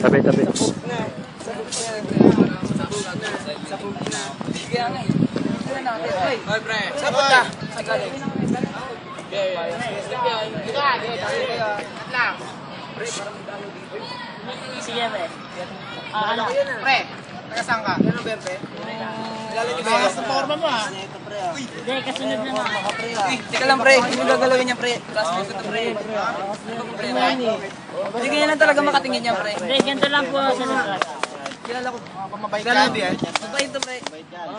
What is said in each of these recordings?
Tabi, tabi. Sabot ka. Sige, pre. Pre, taga-saan ka? Ano ba, pre? Kilala niyo ba yan? Sa forma mo, ha? Hindi, kasunod na nga. Teka lang, pre. Hindi mo gagalawin niya, pre. Classmate ko to, pre. Hindi ganyan lang talaga makatingin niya, pre. Hindi, ganito lang po sa nagkaka. Kilala ko. Mabait ka. Mabait to, pre.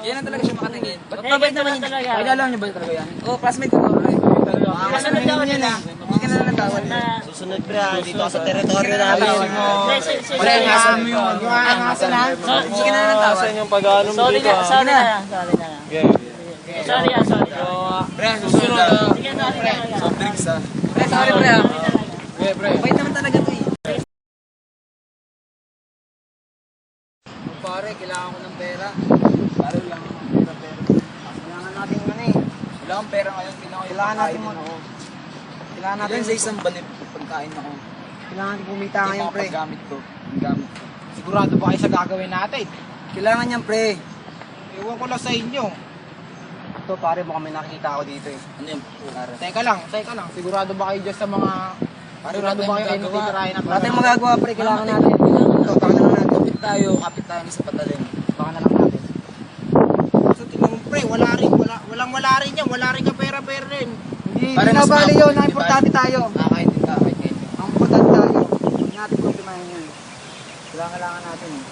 Yan lang talaga siya makatingin. Ba't mabait naman yun? talaga. Kilala niyo ba talaga yan? Oo, classmate ko to, pre. Kasunod ako nila. Hindi ka na natawad. Susunod pre, dito sa teritoryo namin. Pre, ngasan mo yun. Ngasan ha? Hindi ka na natawad. yung pag-ano mo Sorry dito. na, sorry na lang. Sorry na lang. Sorry ah, sorry. Pre, susunod. Sige, sorry na lang. Drinks ha. Pre, sorry pre ha. Mabait naman talaga to eh. Pare, kailangan ko ng pera. Pare, lang ng pera. Kailangan natin ano eh. Kailangan pera ngayon. Kailangan natin ano. Kailangan natin sa isang banip pagkain ako. Kailangan natin kumita ngayon, pre. Paggamit ko. Paggamit ko. Sigurado ba kayo sa gagawin natin? Kailangan niyan, pre. Iwan ko lang sa inyo. Ito, pare, baka may nakikita ako dito eh. Ano yun? Pare. Teka lang. Sigurado ba kayo dyan sa mga... Sigurado ba kayo natitirahin natin? Wala tayong magagawa, pre. Kailangan natin. Ito, baka na lang natin. Kapit tayo sa patalim. Baka na lang natin. So, tingnan mo pre, wala rin yan. Wala rin ka pera-pera rin. Hindi na bali yun. Ang importante tayo. Kahit din. Ang importante tayo. Hindi natin problemahin yun. Kailangan natin eh.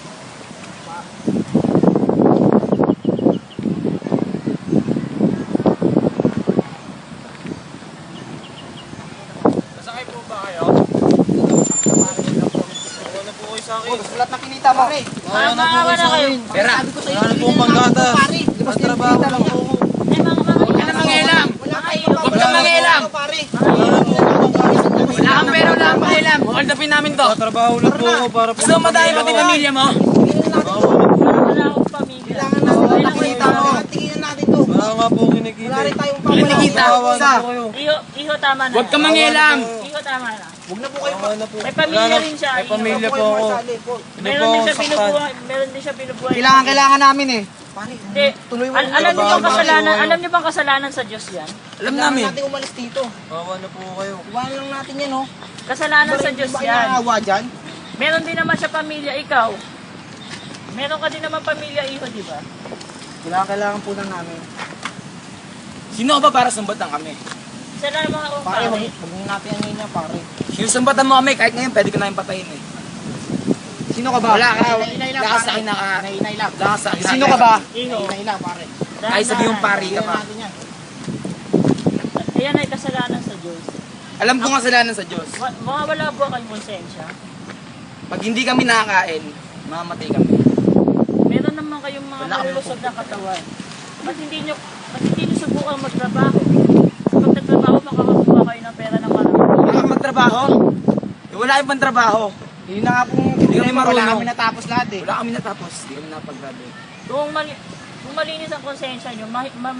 Nasakay po ba kayo? Wala po kayo sa akin. Sulat na kinita mo. Maawa na kayo. Pera. Wala po ang panggata. Ang trabaho lang ako. Eh, mga Huwag ka na mangialam. Huwag ka mangialam. Wala kang pera, wala kang pangialam. Hold upin namin to. Trabaho lang po ako para po. Gusto mo madami pati pamilya mo? wala akong pamilya. Wala kang kita mo. Tingnan natin to. Wala nga po kinikita. Wala rin tayong Wala nakikita. Isa. Iho, tama na. Huwag ka mangialam. Iho, tama na. Huwag na po kayo May pamilya rin siya. May Iho. pamilya po ako. Meron din siya binubuhay. Kailangan namin eh. Hindi. Alam niyo bang kasalanan sa Diyos yan? Alam namin. natin umalis dito. Bawa na po kayo. Iwanan lang natin yan, oh. Kasalanan sa Diyos Ba kayo yan. nakakawa dyan? Meron din naman siya pamilya, ikaw. Meron ka din naman pamilya, Iho, di ba? Kailangan po na namin. Sino ba para sambatan kami? Isa lang mga Pare, huwag natin yan yun, pare. Sinusambatan mo kami kahit ngayon pwede ka namin patayin eh. Sino ka ba? Wala ka. Lakas sa akin naka. Nainay lang. Lakas sa akin. Sino ka ba? Iho. Nainay lang, pare. Ay sabi yung pari ka pa. Natin yan. Ayan ay kasalanan sa Diyos. Alam ko kasalanan sa Diyos. Mga wala po kayong konsensya. Pag hindi kami nakakain, mamamatay kami. Meron naman kayong mga Wala kami malulusog na katawan. Ba't hindi nyo subukan magtrabaho? Kapag nagtrabaho, makakakuha kayo ng pera ng marami. Wala kang magtrabaho? Eh, wala kang trabaho. Yun na nga pong Hindi kami marunong. Wala kami natapos lahat eh. Wala kami natapos. Hindi kami napag-graduate. Kung malinis ang konsensya nyo,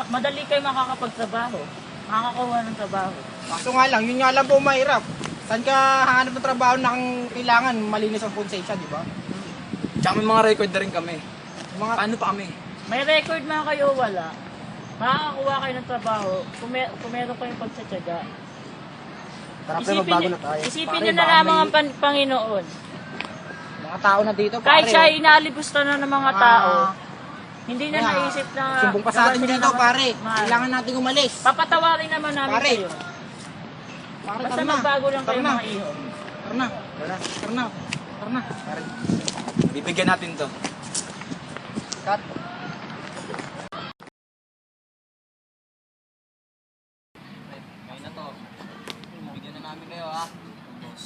madali kayo makakapagtrabaho. Makakakuha ng trabaho. Kaso nga lang, yun nga lang po mahirap. Saan ka hahanap ng trabaho na kailangan malinis ang konsensya, di ba? Tsaka may mga record na rin kami. Mga Paano pa kami? May record man kayo wala, makakakuha kayo ng trabaho kung meron kayong pagtsatsaga. Isipin nyo na lamang ang Panginoon. mga tao na dito, pare. Kahit siya inalibusta na ng mga tao, hindi na Kaya, naisip na sumbong pa sa atin sila dito, ng- pare. mahal. Kailangan nating umalis. Papatawarin naman namin Pare. kayo. Pare, Basta tara na. magbago lang kayo Tara na. mga iho. Tara na. Tara na. Tara na. Bibigyan natin to. Cut. Ngayon na to. Bibigyan na namin kayo ha. Boss.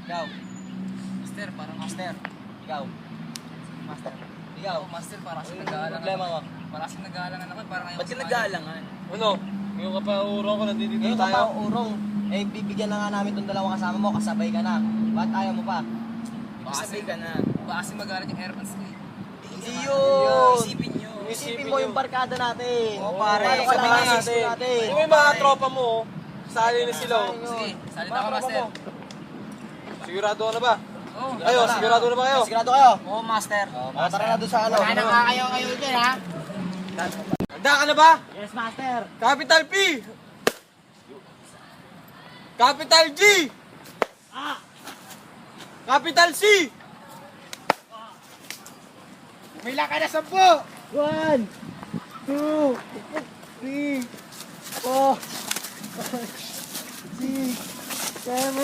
Ikaw. Master, parang master. Ikaw. Master. Ikaw. Master, parang kasi nag-aalangan. Problema mo? Parang kasi nag-aalangan ako. Parang ngayon. Ba't ka nag-aalangan? Ano? Ngayon ka pa urong ko, nandito Ngayon ka tayo. pa urong. Eh, bibigyan na nga namin itong dalawang kasama mo, kasabay ka na. Ba't ayaw mo pa? Kasabay ka na. Baka kasi mag-aalan yung airpans ko eh. Hindi yun! Isipin nyo. Isipin mo yung barkada natin. Oo, pare. Paano ka Kasama natin? natin. Yung mga tropa mo, sali na sila. Sige, salita ka master. Sigurado ka na ba? Oo. Kayo, sigurado na ba kayo? Sigurado kayo? Oo, master. Tara na doon sa ano. Wala na nga kayo dyan, ha? Handa ka na ba? Yes, master. Capital P! Capital G! Capital C! Umila ka na 10. 1, 2, 3, 4, 5, 6, 7,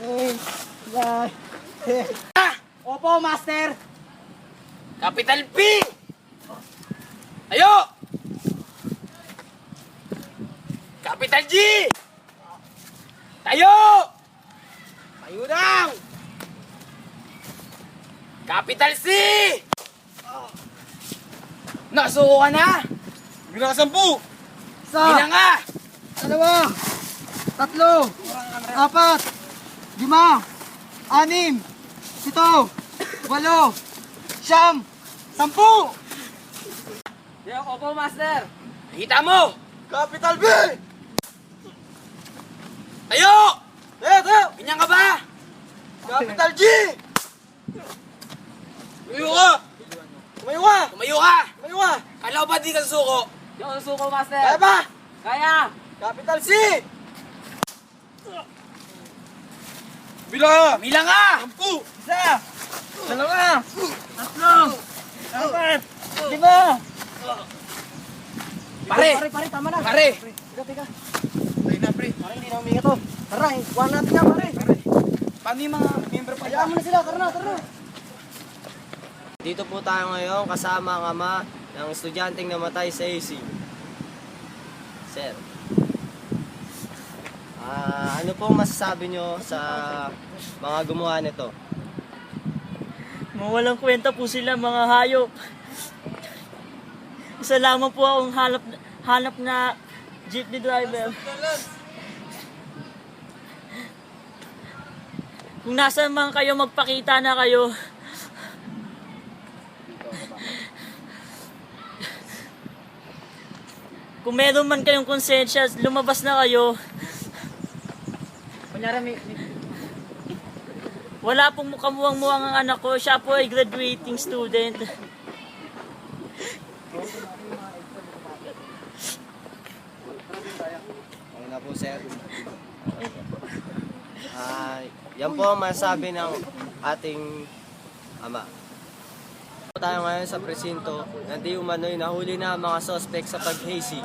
8, 9, 10. Opo, master. Capital P! Tayo! Capital G! Tayo! Tayo daw. Capital C! Nasuko ka na? Bilang ka 10! Isa, Bilang ka! 2, 3, 4, 5, 6, 7, 8, 9, 10. Opo, master. Nakita mo! Capital B! Tayo! Tayo! Ganyan ka ba? Capital G! Tumayo ka! Tumayo ka! Tumayo ka! Tumayo ka! Kala ko ba di ka susuko? Di ako susuko, master. Kaya ba? Kaya! Capital C! Bilang! Bilang ka! 10! Isa, 2, 3, 4, 5, 6. Pare! Pare, tama na. Pare! Teka. Tayo na, pre. Pare, hindi na huminga to. Tara, iwan natin yan, pare. Paano yung mga member pa Hayaan mo na sila, tara na, tara na. Dito po tayo ngayon kasama ang ama ng estudyanteng namatay sa AC. Sir. Ano pong masasabi nyo sa mga gumawa nito? Mawalang kwenta po sila, mga hayop. Isa lamang po akong hanap na jeepney driver. Kung nasa man kayo, magpakita na kayo. Kung meron man kayong konsensya, lumabas na kayo. Wala pong kamuwang-muwang ang anak ko. Siya po ay graduating student. Okay na po, sir. Yan po ang masasabi ng ating ama. Tayo ngayon sa presinto na di umano'y nahuli na ang mga suspect sa pag-hazy.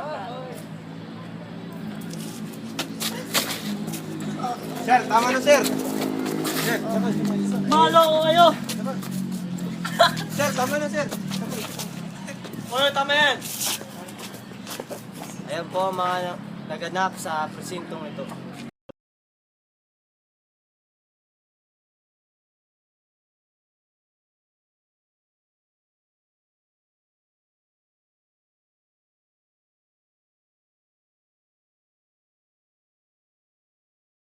Sir, tama na sir! Maloko kayo! Sir, tama na sir! Ano, tama yan! Ayan po ang mga naganap sa presintong ito.